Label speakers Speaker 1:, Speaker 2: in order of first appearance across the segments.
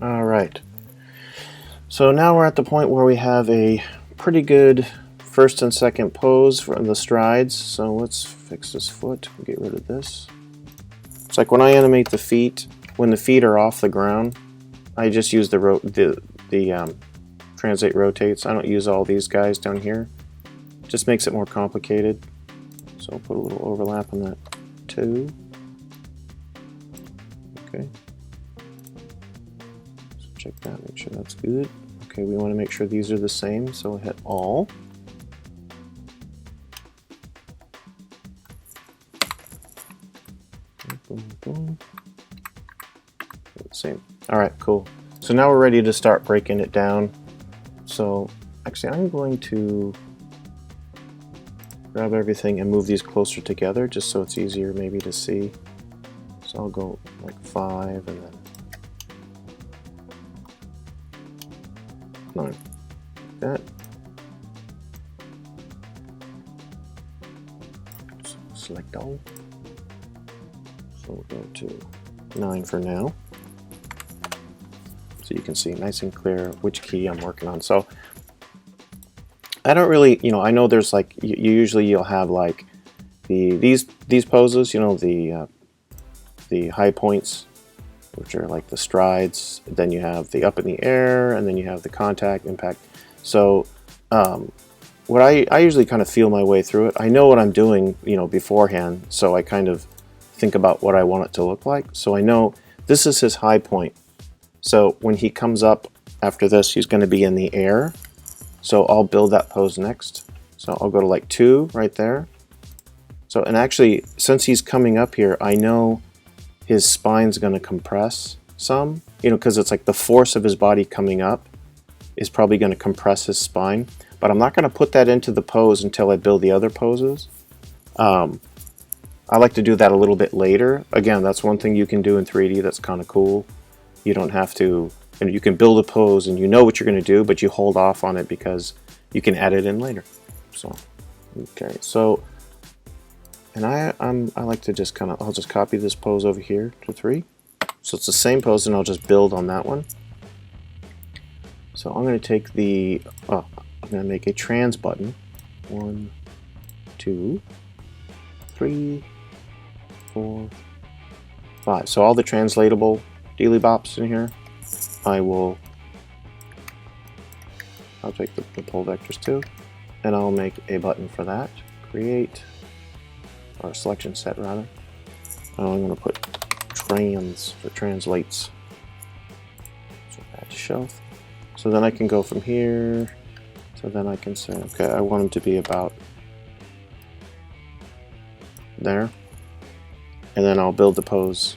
Speaker 1: All right. So now we're at the point where we have a pretty good first and second pose from the strides. So let's fix this foot. Get rid of this. It's like when I animate the feet, when the feet are off the ground, I just use the translate rotates. I don't use all these guys down here. It just makes it more complicated. So I'll put a little overlap on that too. Okay. So check that, make sure that's good. Okay, we want to make sure these are the same, so we'll hit all. Boom, boom. Same. Alright, cool. So now we're ready to start breaking it down. So actually I'm going to grab everything and move these closer together just so it's easier maybe to see. So I'll go like 5 and then 9. Like that. So select all. So we'll go to 9 for now. So you can see nice and clear which key I'm working on. So I don't really, I know there's like, usually you'll have like these poses, the high points, which are like the strides. Then you have the up in the air, and then you have the contact, impact. So what I usually kind of feel my way through it. I know what I'm doing, beforehand, so I kind of think about what I want it to look like. So I know this is his high point. So when he comes up after this, he's going to be in the air. So I'll build that pose next. So I'll go to like 2 right there. So, and actually, since he's coming up here, I know his spine's going to compress some, because it's like the force of his body coming up is probably going to compress his spine. But I'm not going to put that into the pose until I build the other poses. I like to do that a little bit later. Again, that's one thing you can do in 3D that's kind of cool. You don't have to, and you can build a pose and you know what you're going to do, but you hold off on it because you can add it in later. So, okay, so, and I like to just I'll just copy this pose over here to 3. So it's the same pose, and I'll just build on that one. So I'm going to take I'm going to make a trans button. 1, 2, 3, 4, 5. So all the translatable dealy bops in here, I'll take the pull vectors too, and I'll make a button for that. Create, or a selection set rather. I'm going to put trans for translates. So add to shelf. So then I can go from here. So then I can say, okay, I want them to be about there, and then I'll build the pose.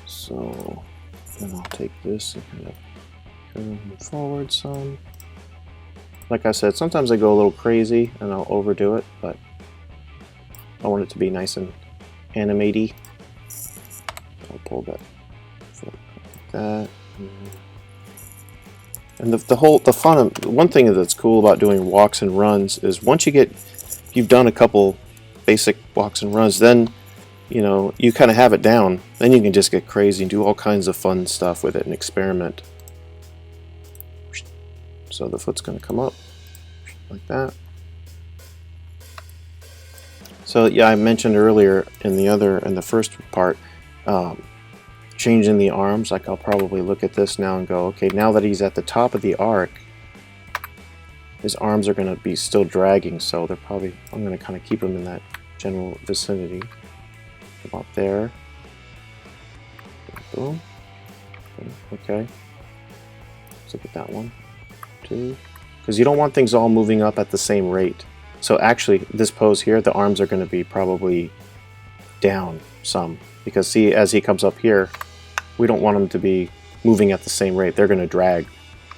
Speaker 1: So then I'll take this and kind of move forward some. Like I said, sometimes I go a little crazy and I'll overdo it, but I want it to be nice and animate-y. I'll pull that foot like that. And the fun, one thing that's cool about doing walks and runs is once you've done a couple basic walks and runs, then you kind of have it down. Then you can just get crazy and do all kinds of fun stuff with it and experiment. So the foot's going to come up like that. So yeah, I mentioned earlier in the first part, changing the arms. Like I'll probably look at this now and go, okay, now that he's at the top of the arc, his arms are going to be still dragging. So I'm going to kind of keep him in that general vicinity. About there. Boom. Okay. Let's look at that one. 2. Because you don't want things all moving up at the same rate. So actually, this pose here, the arms are going to be probably down some. Because see, as he comes up here, we don't want them to be moving at the same rate. They're going to drag.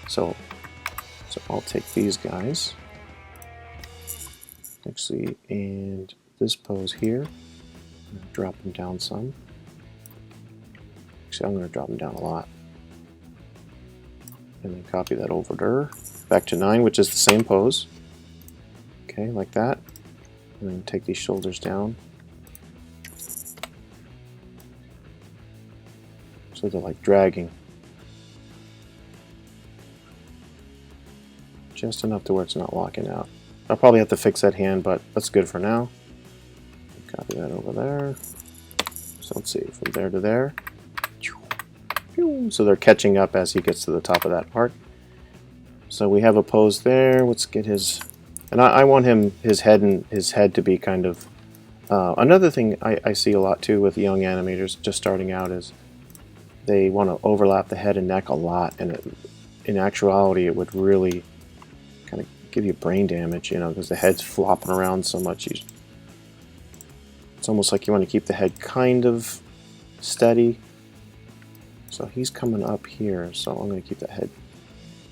Speaker 1: So I'll take these guys. Actually, and this pose here. Drop them down some. Actually, I'm going to drop them down a lot. And then copy that over there. Back to 9, which is the same pose. Okay, like that. And then take these shoulders down. So they're like dragging. Just enough to where it's not locking out. I'll probably have to fix that hand, but that's good for now. Copy that over there. So let's see, from there to there. So they're catching up as he gets to the top of that part. So we have a pose there. Let's get his, and I want his head to be kind of. Another thing I see a lot too with young animators just starting out is they want to overlap the head and neck a lot, and in actuality, it would really kind of give you brain damage, you know, because the head's flopping around so much. It's almost like you want to keep the head kind of steady. So he's coming up here, so I'm going to keep that head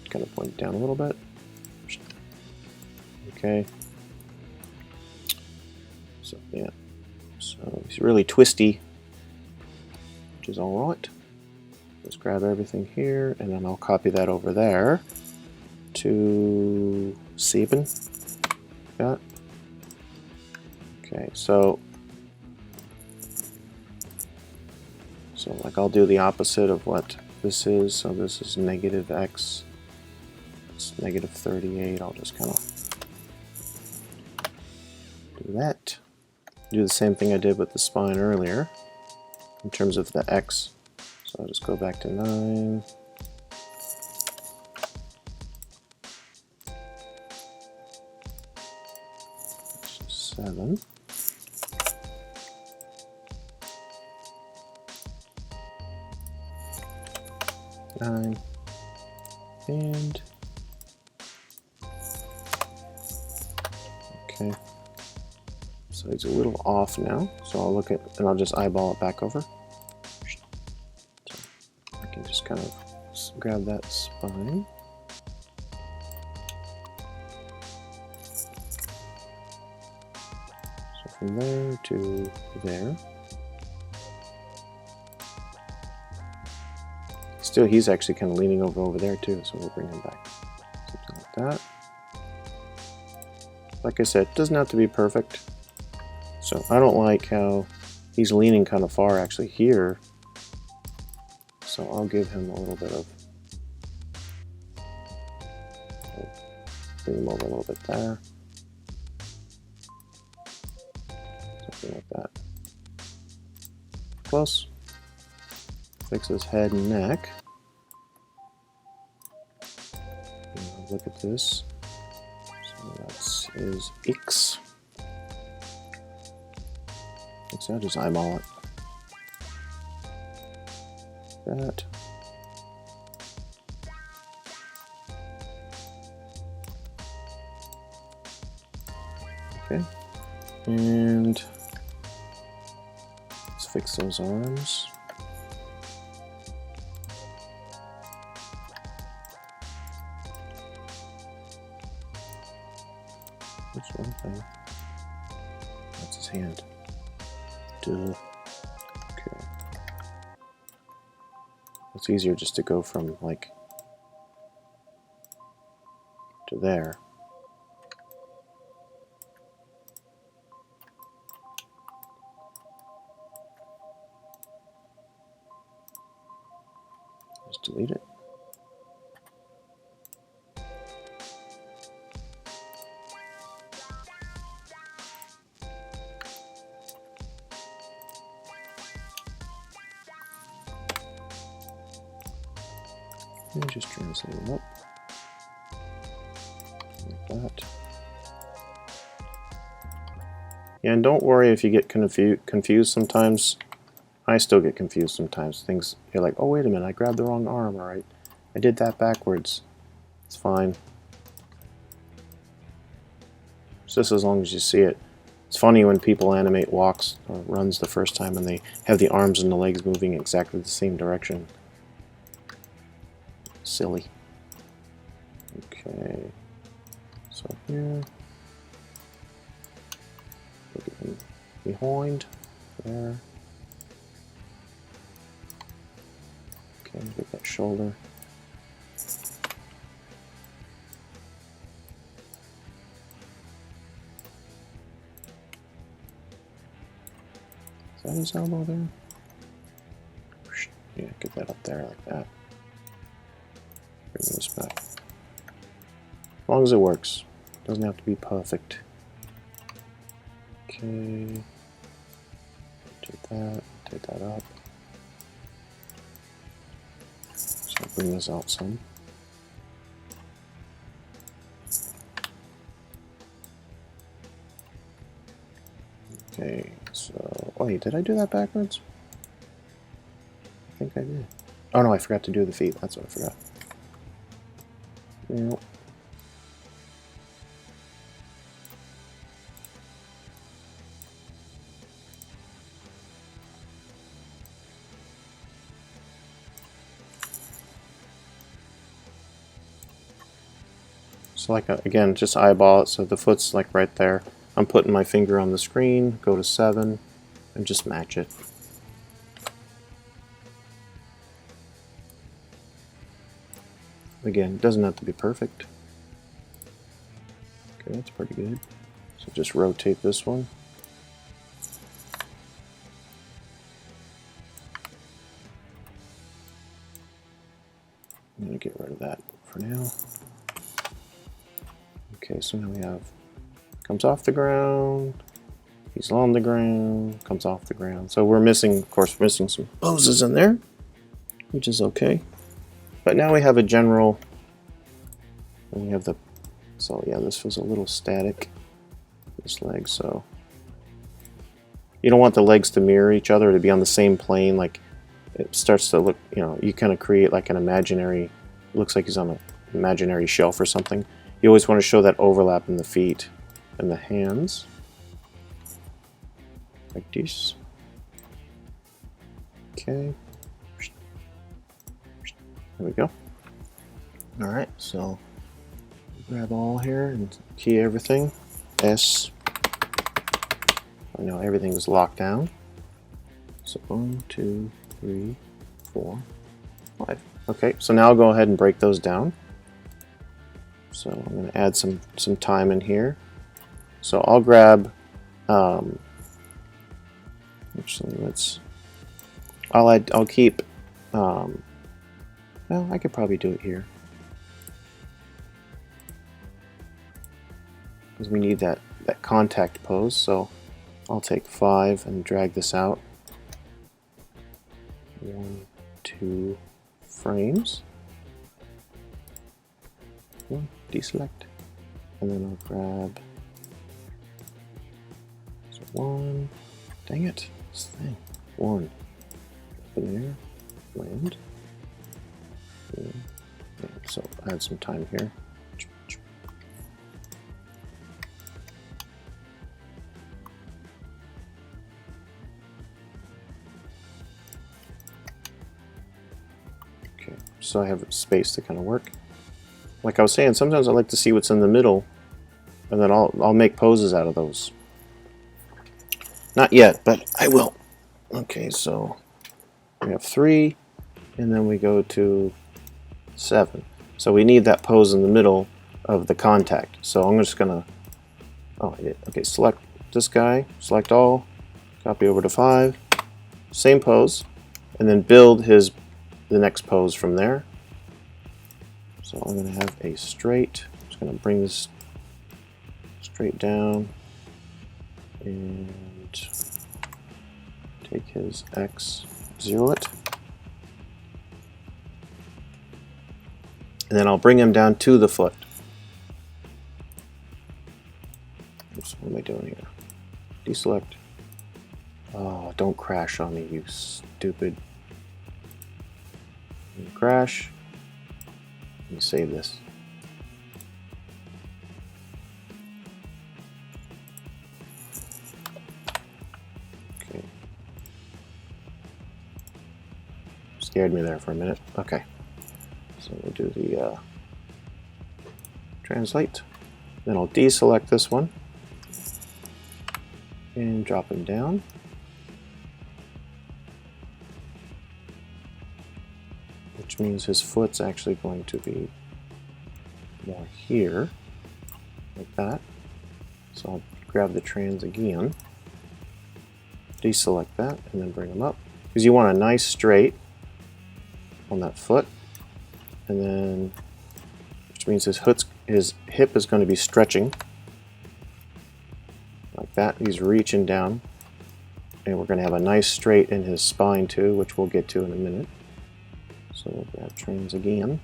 Speaker 1: kind of pointed down a little bit. Okay. So yeah, so he's really twisty, which is all right. Let's grab everything here, and then I'll copy that over there to 7. Got. Okay, so like I'll do the opposite of what this is. So this is negative x. It's negative 38. I'll just kind of do that. Do the same thing I did with the spine earlier in terms of the x. So I'll just go back to 9. So 7. And okay, so he's a little off now, so I'll look at, and I'll just eyeball it back over. So I can just kind of grab that spine. So from there to there. Still, he's actually kind of leaning over there too, so we'll bring him back. Something like that. Like I said, it doesn't have to be perfect. So I don't like how he's leaning kind of far actually here. So I'll give him a little bit of, bring him over a little bit there. Something like that. Close. Fix his head and neck. And look at this. So that's his X. So I'll just eyeball it. That. Okay. And let's fix those arms. That's one thing. That's his hand. Duh. Okay. It's easier just to go from like to there. Just delete it. And just translate it up. Like that. Yeah, and don't worry if you get confused sometimes. I still get confused sometimes. Things, you're like, oh, wait a minute, I grabbed the wrong arm, or I did that backwards. It's fine. It's just as long as you see it. It's funny when people animate walks or runs the first time and they have the arms and the legs moving exactly the same direction. Silly. Okay. So here. Look at him behind. There. Okay, get that shoulder. Is that his elbow there? Yeah, get that up there like that. Bring this back. As long as it works. Doesn't have to be perfect. Okay. Take that up. So bring this out some. Okay, so... Oh, wait, did I do that backwards? I think I did. Oh no, I forgot to do the feet. That's what I forgot. Nope. So like, again, just eyeball it, so the foot's like right there. I'm putting my finger on the screen, go to 7, and just match it. Again, it doesn't have to be perfect. Okay, that's pretty good. So just rotate this one. I'm going to get rid of that for now. Okay, so now we have, comes off the ground, he's on the ground, comes off the ground. So we're missing, of course, missing some poses in there, which is okay. But now we have a general, and we have the, so yeah, this was a little static, this leg, so. You don't want the legs to mirror each other, to be on the same plane, like it starts to look, you know, you kind of create like an imaginary, looks like he's on an imaginary shelf or something. You always want to show that overlap in the feet and the hands, like this. Okay. There we go. Alright, so grab all here and key everything. S. I know everything's locked down. So 1, 2, 3, 4, 5. Okay, so now I'll go ahead and break those down. So I'm going to add some time in here. So I'll grab, actually I'll keep, well, I could probably do it here. Because we need that contact pose, so I'll take 5 and drag this out. 1, 2 frames. Deselect, and then I'll grab 1. Dang it, this thing. 1. Open there, land. Yeah. So add some time here. Okay, so I have space to kind of work. Like I was saying, sometimes I like to see what's in the middle, and then I'll make poses out of those. Not yet, but I will. Okay, so we have 3, and then we go to 7. So we need that pose in the middle of the contact. So I'm just gonna, oh, I did. Okay, select this guy, select all, copy over to 5, same pose, and then build the next pose from there. So I'm going to have a straight, I'm just going to bring this straight down and take his X, 0 it. And then I'll bring him down to the foot. Oops, what am I doing here? Deselect. Oh, don't crash on me, you stupid. Crash. Let me save this. Okay. Scared me there for a minute. Okay. So we'll do the translate. Then I'll deselect this one and drop him down. Which means his foot's actually going to be more here, like that. So I'll grab the trans again, deselect that, and then bring him up. Because you want a nice straight, on that foot, and then, which means his hip is going to be stretching like that. He's reaching down, and we're going to have a nice straight in his spine too, which we'll get to in a minute. So we'll grab trans again,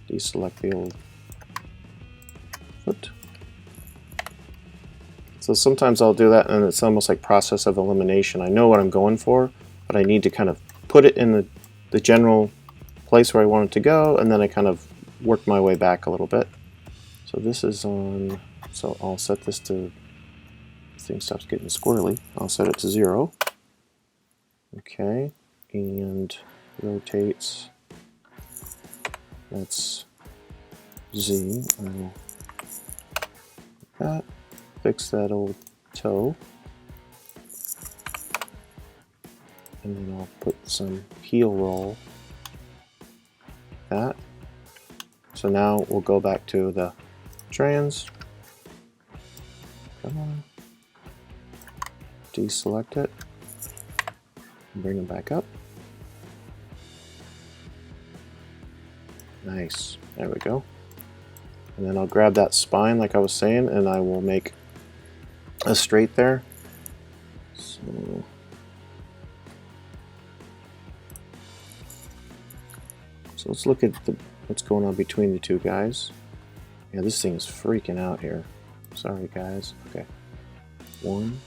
Speaker 1: deselect the old foot. So sometimes I'll do that, and it's almost like process of elimination. I know what I'm going for, but I need to kind of put it in the general place where I want it to go, and then I kind of work my way back a little bit. So this is on, so I'll set this to, this thing stops getting squirrely. I'll set it to 0. Okay, and rotates, that's Z. I'll that. Fix that old toe, and then I'll put some heel roll like that. So now we'll go back to the trans. Come on. Deselect it. Bring them back up. Nice. There we go. And then I'll grab that spine like I was saying, and I will make a straight there. So let's look at what's going on between the two guys. Yeah, this thing is freaking out here. Sorry guys. Okay. 1,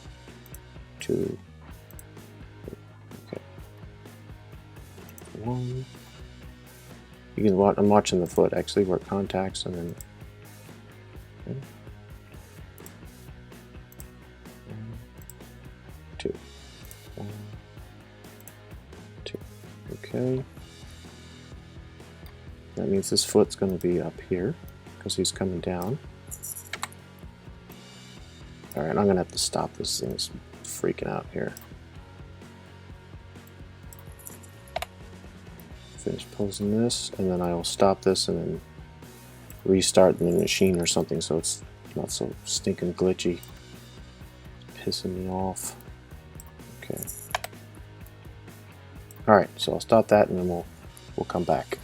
Speaker 1: 2. Okay. 1. You can watch. I'm watching the foot actually where it contacts, and then. Okay. 2. 1, 2. Okay. That means this foot's going to be up here because he's coming down. Alright, I'm going to have to stop this thing. It's freaking out here. Finish posing this, and then I will stop this and then restart the machine or something so it's not so stinking glitchy. It's pissing me off. Okay. Alright, so I'll stop that and then we'll come back.